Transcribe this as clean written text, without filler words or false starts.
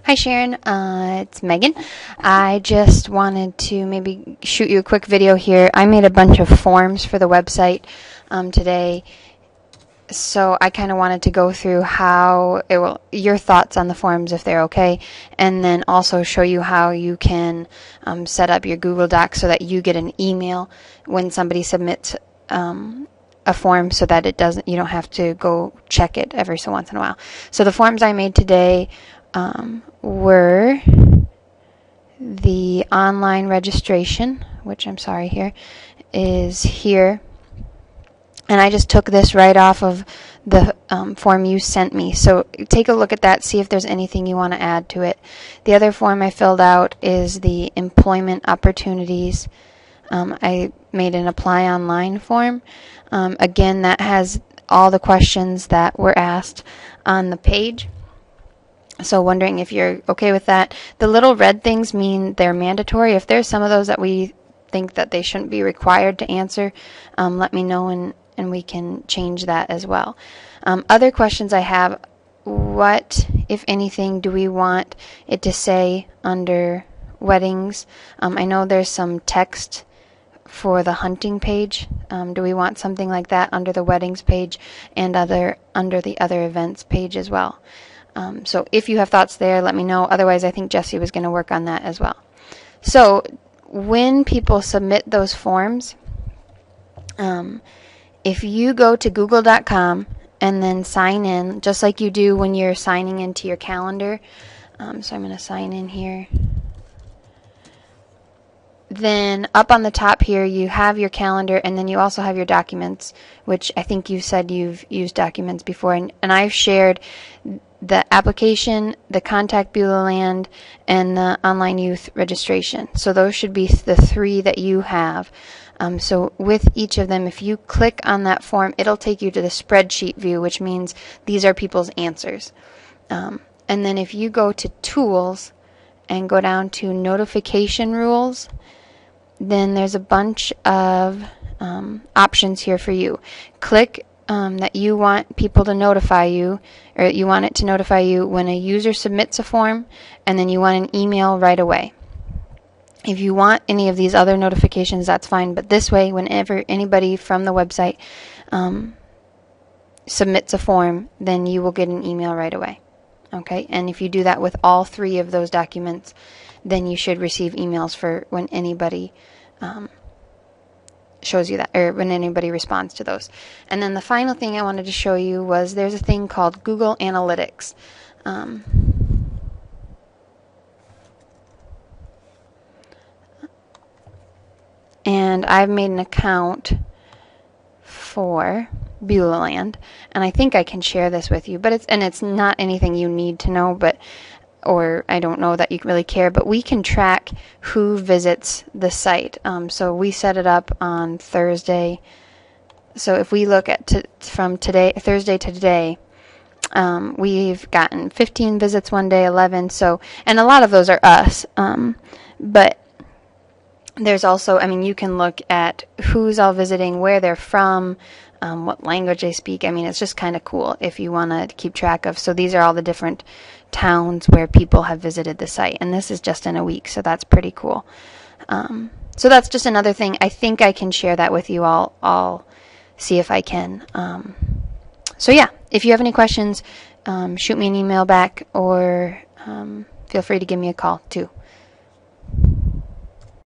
Hi Sharon, it's Megan. I just wanted to maybe shoot you a quick video here. I made a bunch of forms for the website today, so I kind of wanted to go through how it will, your thoughts on the forms if they're okay, and then also show you how you can set up your Google Docs so that you get an email when somebody submits a form, so that you don't have to go check it every so once in a while. So the forms I made today were the online registration, which I'm sorry here is here, and I just took this right off of the form you sent me. So take a look at that, see if there's anything you want to add to it. The other form I filled out is the employment opportunities. I made an apply online form. Again, that has all the questions that were asked on the page. So wondering if you're okay with that. The little red things mean they're mandatory. If there's some of those that we think that they shouldn't be required to answer, let me know and we can change that as well. Other questions I have: what, if anything, do we want it to say under weddings? I know there's some text for the hunting page. Do we want something like that under the weddings page and under the other events page as well? So if you have thoughts there, let me know. Otherwise, I think Jesse was going to work on that as well. So when people submit those forms, if you go to google.com and then sign in, just like you do when you're signing into your calendar, so I'm going to sign in here. Then up on the top here you have your calendar, and then you also have your documents, which I think you said you've used documents before, and I've shared the application, the Contact Beulah Land, and the online youth registration. So those should be the three that you have. So with each of them, if you click on that form, it'll take you to the spreadsheet view, which means these are people's answers. And then if you go to Tools and go down to Notification Rules, then there's a bunch of options here for you. Click that you want people to notify you, or you want it to notify you when a user submits a form, and then you want an email right away. If you want any of these other notifications, that's fine, but this way, whenever anybody from the website submits a form, then you will get an email right away. Okay, and if you do that with all three of those documents, then you should receive emails for when anybody shows you that, or when anybody responds to those. And then the final thing I wanted to show you was there's a thing called Google Analytics. And I've made an account for Beulah Land, and I think I can share this with you, but it's not anything you need to know, or I don't know that you really care, but we can track who visits the site. So we set it up on Thursday. So if we look at from today, Thursday to today, we've gotten 15 visits one day, 11. So, and a lot of those are us. But there's also, I mean, you can look at who's all visiting, where they're from, what language they speak. I mean, it's just kind of cool if you want to keep track of. So these are all the different towns where people have visited the site, and this is just in a week, so that's pretty cool. So that's just another thing. I think I can share that with you. I'll see if I can. So yeah, if you have any questions, shoot me an email back, or feel free to give me a call too.